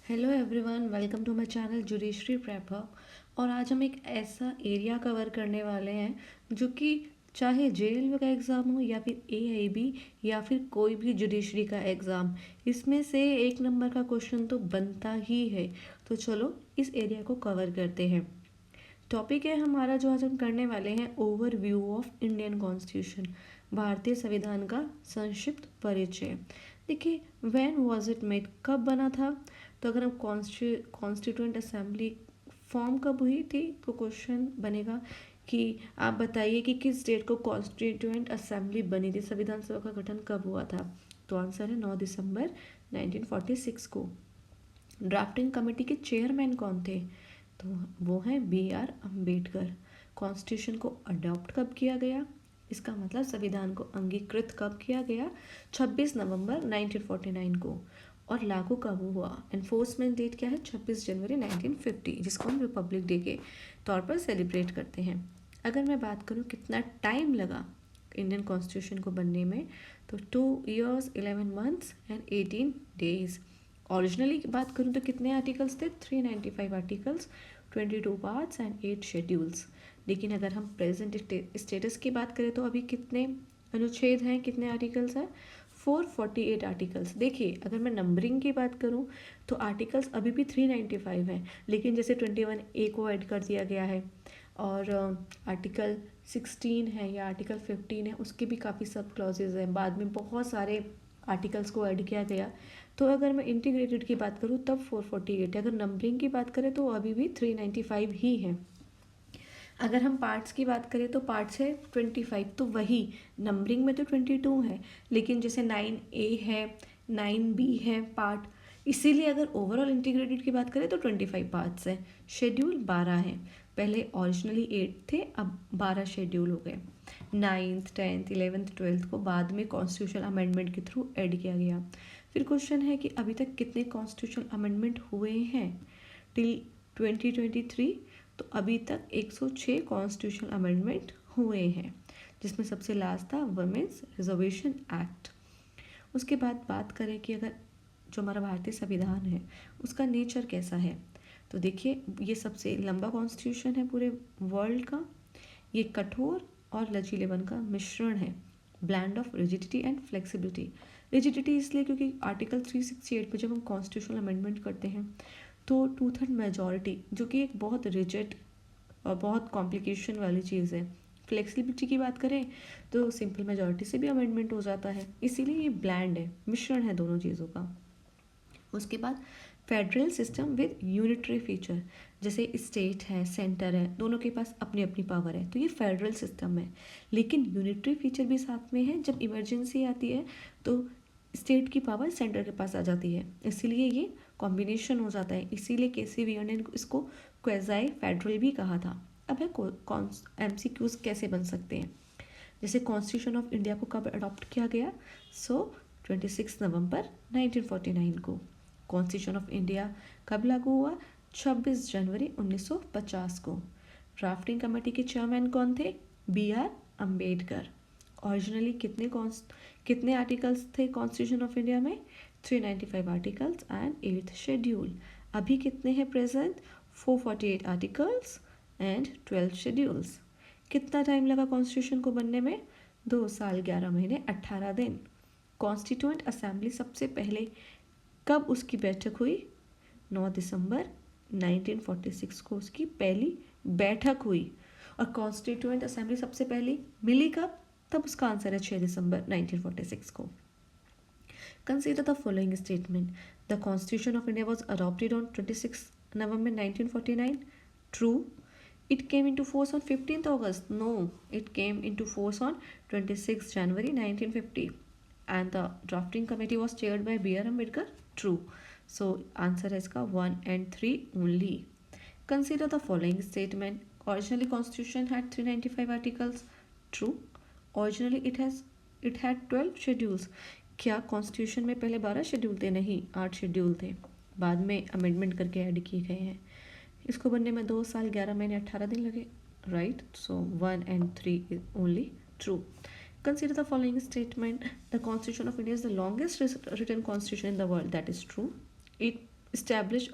Hello everyone, welcome to my channel judiciary prep hub. और आज हम एक ऐसा एरिया कवर करने वाले हैं जो कि चाहे जेएलयू का एग्ज़ाम हो या फिर एआईबी या फिर कोई भी जुडिशरी का एग्ज़ाम, इसमें से एक नंबर का क्वेश्चन तो बनता ही है। तो चलो इस एरिया को कवर करते हैं। टॉपिक है हमारा जो आज हम करने वाले हैं, ओवरव्यू ऑफ इंडियन कॉन्स्टिट्यूशन, भारतीय संविधान का संक्षिप्त परिचय। देखिए, व्हेन वाज इट मेड, कब बना था। तो अगर हम कॉन्स्टिट्यूएंट असेंबली फॉर्म कब हुई थी, तो क्वेश्चन बनेगा कि आप बताइए कि किस डेट को कॉन्स्टिट्यूएंट असेंबली बनी थी, संविधान सभा का गठन कब हुआ था। तो आंसर है 9 दिसंबर 1946 को। ड्राफ्टिंग कमेटी के चेयरमैन कौन थे, तो वो हैं B.R. अम्बेडकर। कॉन्स्टिट्यूशन को अडॉप्ट कब किया गया, इसका मतलब संविधान को अंगीकृत कब किया गया, 26 नवंबर 1949 को। और लागू कब हुआ, एनफोर्समेंट डेट क्या है, 26 जनवरी 1950, जिसको हम रिपब्लिक डे के तौर पर सेलिब्रेट करते हैं। अगर मैं बात करूँ कितना टाइम लगा इंडियन कॉन्स्टिट्यूशन को बनने में, तो 2 years 11 months and 18 days। Originally की बात करूँ तो कितने आर्टिकल्स थे, 395 आर्टिकल्स, 22 पार्ट्स एंड 8 शेड्यूल्स। लेकिन अगर हम प्रेजेंट स्टेटस की बात करें तो अभी कितने अनुच्छेद हैं, कितने आर्टिकल्स हैं, 448 आर्टिकल्स। देखिए, अगर मैं नंबरिंग की बात करूं तो आर्टिकल्स अभी भी 395 हैं, लेकिन जैसे 21A को ऐड कर दिया गया है, और आर्टिकल 16 है या आर्टिकल 15 है, उसके भी काफ़ी सब क्लॉजेज हैं। बाद में बहुत सारे आर्टिकल्स को ऐड किया गया। तो अगर मैं इंटीग्रेटेड की बात करूँ तब 448 है। अगर नंबरिंग की बात करें तो अभी भी 395 ही है। अगर हम पार्ट्स की बात करें तो पार्ट्स है 25, तो वही नंबरिंग में तो 22 है, लेकिन जैसे 9A है, 9B है पार्ट, इसीलिए अगर ओवरऑल इंटीग्रेटेड की बात करें तो 25 पार्ट्स हैं। शेड्यूल 12 हैं, पहले ओरिजिनली 8 थे, अब 12 शेड्यूल हो गए। 9th 10th 11th 12th को बाद में कॉन्स्टिट्यूशन अमेंडमेंट के थ्रू ऐड किया गया। फिर क्वेश्चन है कि अभी तक कितने कॉन्स्टिट्यूशन अमेंडमेंट हुए हैं टिल 2023। तो अभी तक 106 कॉन्स्टिट्यूशन अमेंडमेंट हुए हैं, जिसमें सबसे लास्ट था वुमेन्स रिजर्वेशन एक्ट। उसके बाद बात करें कि अगर जो हमारा भारतीय संविधान है उसका नेचर कैसा है, तो देखिए, ये सबसे लंबा कॉन्स्टिट्यूशन है पूरे वर्ल्ड का। ये कठोर और लचीलेपन का मिश्रण है, bland of rigidity and flexibility. Rigidity इसलिए क्योंकि आर्टिकल 368 पे जब हम कॉन्स्टिट्यूशनल अमेंडमेंट करते हैं तो 2/3 मेजॉरिटी, जो कि एक बहुत रिजिड और बहुत कॉम्प्लिकेशन वाली चीज़ है। फ्लेक्सिबिलिटी की बात करें तो सिंपल मेजॉरिटी से भी अमेंडमेंट हो जाता है, इसीलिए ये ब्लैंड है, मिश्रण है दोनों चीज़ों का। उसके बाद federal system with unitary feature, जैसे स्टेट है, सेंटर है, दोनों के पास अपनी अपनी पावर है, तो ये फेडरल सिस्टम है। लेकिन यूनिटरी फीचर भी साथ में है, जब इमरजेंसी आती है तो स्टेट की पावर सेंटर के पास आ जाती है, इसीलिए ये कॉम्बिनेशन हो जाता है। इसीलिए KC ने इसको क्वेजाई फेडरल भी कहा था। अब है MCQs कैसे बन सकते हैं, जैसे कॉन्स्टिट्यूशन ऑफ इंडिया को कब अडॉप्ट किया गया, सो 26 नवंबर 1949 को। कॉन्स्टिट्यूशन ऑफ इंडिया कब लागू हुआ, 26 जनवरी 1950 को। ड्राफ्टिंग कमेटी के चेयरमैन कौन थे, B.R. अम्बेडकर। ओरिजिनली कितने आर्टिकल्स थे कॉन्स्टिट्यूशन ऑफ इंडिया में, 395 आर्टिकल्स एंड 8th शेड्यूल। अभी कितने हैं प्रेजेंट, 448 आर्टिकल्स एंड 12 शेड्यूल्स। कितना टाइम लगा कॉन्स्टिट्यूशन को बनने में, 2 साल 11 महीने 18 दिन। कॉन्स्टिट्यूएंट असेंबली सबसे पहले कब उसकी बैठक हुई, 9 दिसंबर 1946 को उसकी पहली बैठक हुई। और कॉन्स्टिट्यूएंट असेंबली सबसे पहले मिली कब, तब उसका आंसर है 6 दिसंबर 1946 को। Consider the following statement. The Constitution of India was adopted on 26 November 1949. True. It came into force on 15th August. No, it came into force on 26 January 1950. And the drafting committee was chaired by B.R. Ambedkar. True. So answer is 1 and 3 only. Consider the following statement. Originally Constitution had 395 articles. True. Originally it had 12 schedules. क्या constitution में पहले 12 schedule थे, नहीं, 8 schedule थे, बाद में amendment करके add किए गए हैं। इसको बनने में 2 साल 11 महीने 18 दिन लगे, right. So 1 and 3 is only true. Consider the following statement. The Constitution of India is the longest written constitution in the world. That is true. It establish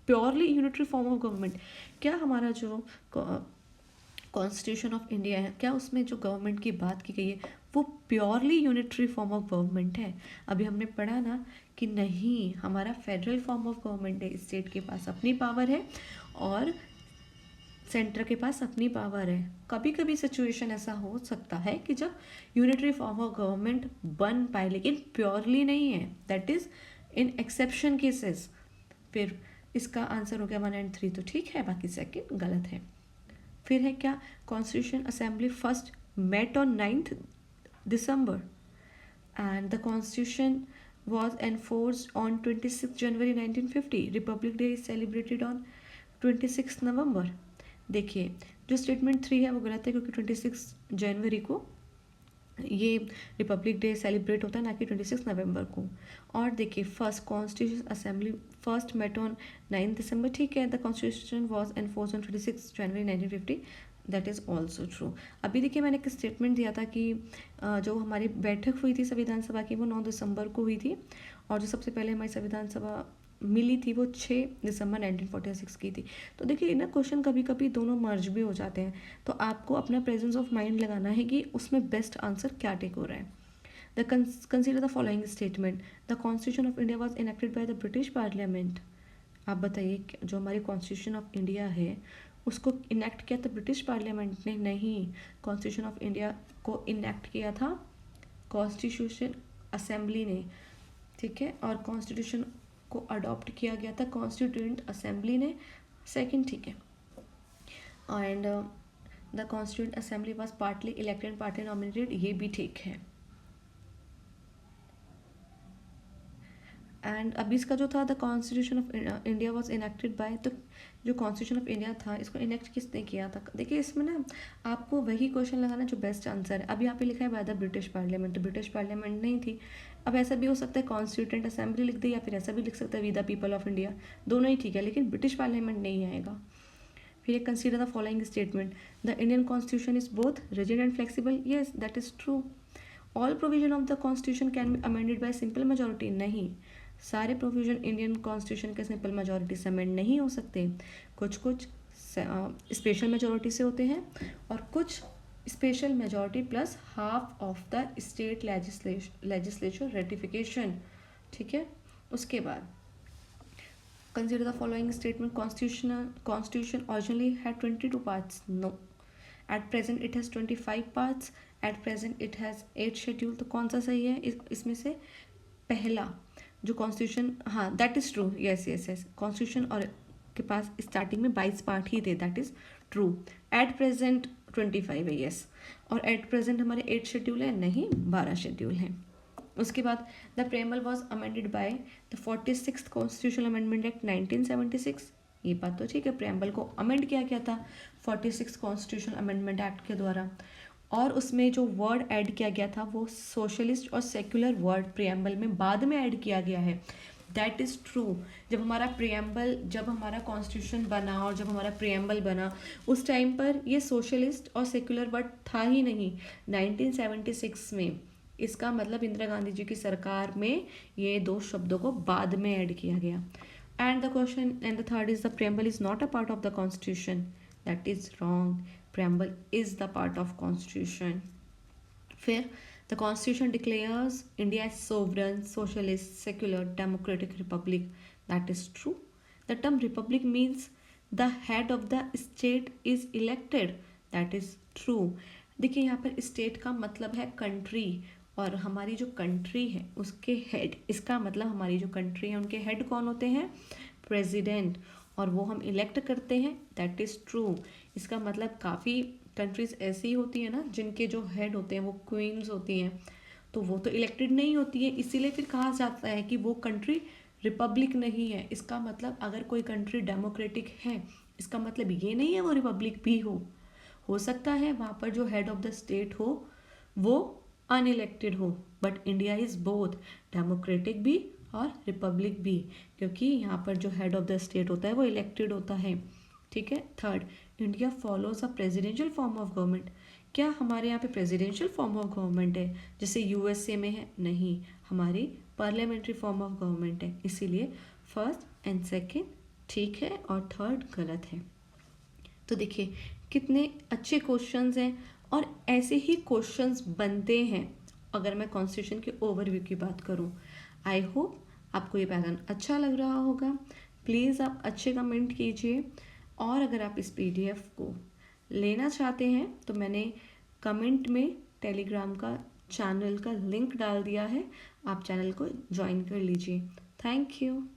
purely unitary form of government. क्या हमारा जो constitution of India है, क्या उसमें जो government की बात की गई है वो purely unitary form of government है? अभी हमने पढ़ा ना कि नहीं, हमारा फेडरल फॉर्म ऑफ गवर्नमेंट है, स्टेट के पास अपनी पावर है और सेंटर के पास अपनी पावर है। कभी कभी सिचुएशन ऐसा हो सकता है कि जब यूनिटरी फॉर्म ऑफ गवर्नमेंट बन पाए, लेकिन प्योरली नहीं है, that is in exception cases. फिर इसका आंसर हो गया 1 और 3 तो ठीक है, बाकी सेकंड गलत है। फिर है क्या, constitution assembly first met on 9th December and the constitution was enforced on 26 January 1950. Republic Day is celebrated on 26 November। देखिए जो स्टेटमेंट 3 है वो गलत है, क्योंकि 26 जनवरी को ये रिपब्लिक डे सेलिब्रेट होता है, ना कि 26 नवंबर को। और देखिए first constitution assembly first met on 9 December, ठीक है। The constitution was enforce on 26 January 1950, that is also true. अभी देखिए मैंने एक स्टेटमेंट दिया था कि जो हमारी बैठक हुई थी संविधान सभा की वो 9 दिसंबर को हुई थी, और जो सबसे पहले हमारी संविधान सभा मिली थी वो 6 दिसंबर 1946 की थी। तो देखिए ना, क्वेश्चन कभी कभी दोनों मर्ज भी हो जाते हैं, तो आपको अपना प्रेजेंस ऑफ माइंड लगाना है कि उसमें बेस्ट आंसर क्या टेक हो रहा है। The consider the following statement, the constitution of India was enacted by the British parliament. आप बताइए जो हमारी कॉन्स्टिट्यूशन ऑफ इंडिया है उसको इनेक्ट किया था ब्रिटिश पार्लियामेंट ने? नहीं, कॉन्स्टिट्यूशन ऑफ इंडिया को इनेक्ट किया था कॉन्स्टिट्यूशन असेंबली ने, ठीक है। और कॉन्स्टिट्यूशन को अडॉप्ट किया गया था कॉन्स्टिट्यूएंट असेंबली ने, सेकंड ठीक है। And the constituent assembly was partly elected partly nominated, ये भी ठीक है। एंड अभी इसका जो था the constitution of India was enacted bye, तो जो कॉन्स्टिट्यूशन ऑफ इंडिया था इसको इनेक्ट किसने किया था? देखिए इसमें ना आपको वही क्वेश्चन लगाना जो बेस्ट आंसर है। अब यहाँ पे लिखा है बाय द ब्रिटिश पार्लियामेंट, तो ब्रिटिश पार्लियामेंट नहीं थी। अब ऐसा भी हो सकता है कॉन्स्टिट्यूएंट असेंबली लिख दे, या फिर ऐसा भी लिख सकता है we the people of India, दोनों ही ठीक है, लेकिन ब्रिटिश पार्लियामेंट नहीं आएगा। फिर एक consider the following statement, the Indian constitution is both rigid and flexible, yes that is true. All provision of the constitution can be amended bye simple majority, नहीं, सारे प्रोविजन इंडियन कॉन्स्टिट्यूशन के simple majority से amend नहीं हो सकते। कुछ कुछ special majority से होते हैं, और कुछ special majority plus half of the state legislature ratification, ठीक है। उसके बाद consider the following statement, constitution originally had 22 parts, no, at present it has 25 parts, at present it has 8 schedule. तो कौन सा सही है इसमें से? पहला जो कॉन्स्टिट्यूशन, हाँ that is true, yes yes yes, constitution और के पास स्टार्टिंग में 22 पार्ट ही थे, that is true. At present 25 है, यस। और एट प्रेजेंट हमारे 8 शेड्यूल है, नहीं 12 शेड्यूल हैं। उसके बाद the preamble was amended by the 46th constitutional amendment act 1976, ये बात तो ठीक है, प्रेम्बल को अमेंड किया गया था 46th कॉन्स्टिट्यूशनल अमेंडमेंट एक्ट के द्वारा, और उसमें जो वर्ड ऐड किया गया था वो सोशलिस्ट और सेक्युलर वर्ड प्रियम्बल में बाद में ऐड किया गया है, दैट इज़ ट्रू। जब हमारा कॉन्स्टिट्यूशन बना और जब हमारा प्रियम्बल बना उस टाइम पर ये सोशलिस्ट और सेक्युलर वर्ड था ही नहीं। 1976 में, इसका मतलब इंदिरा गांधी जी की सरकार में ये दो शब्दों को बाद में ऐड किया गया। And the third is the preamble is not a part of the constitution, that is wrong, preamble is the part of constitution। फिर the constitution declares India as sovereign, socialist, secular, democratic republic, that is true। The term republic means the head of the state is elected, that is true। देखिए यहाँ पर state का मतलब है country, और हमारी जो country है उसके head, इसका मतलब हमारी जो country है उनके head कौन होते हैं? president, और वो हम इलेक्ट करते हैं, दैट इज़ ट्रू। इसका मतलब काफ़ी कंट्रीज़ ऐसी होती हैं ना जिनके जो हेड होते हैं वो क्वींस होती हैं, तो वो तो इलेक्टेड नहीं होती है, इसीलिए फिर कहा जाता है कि वो कंट्री रिपब्लिक नहीं है। इसका मतलब अगर कोई कंट्री डेमोक्रेटिक है, इसका मतलब ये नहीं है वो रिपब्लिक भी हो सकता है वहाँ पर जो हेड ऑफ द स्टेट हो वो अनइलेक्टेड हो, but India is both, democratic भी और रिपब्लिक भी, क्योंकि यहाँ पर जो हेड ऑफ द स्टेट होता है वो इलेक्टेड होता है, ठीक है। Third, India follows a presidential form of government, क्या हमारे यहाँ पे प्रेसिडेंशियल फॉर्म ऑफ गवर्नमेंट है जैसे यूएसए में है? नहीं, हमारी पार्लियामेंट्री फॉर्म ऑफ गवर्नमेंट है, इसीलिए फर्स्ट एंड सेकंड ठीक है और थर्ड गलत है। तो देखिए कितने अच्छे क्वेश्चंस हैं और ऐसे ही क्वेश्चंस बनते हैं अगर मैं कॉन्स्टिट्यूशन के ओवरव्यू की बात करूं। आई होप आपको ये पैटर्न अच्छा लग रहा होगा। प्लीज़ आप अच्छे कमेंट कीजिए और अगर आप इस पीडीएफ को लेना चाहते हैं तो मैंने कमेंट में टेलीग्राम का चैनल का लिंक डाल दिया है, आप चैनल को ज्वाइन कर लीजिए। Thank you.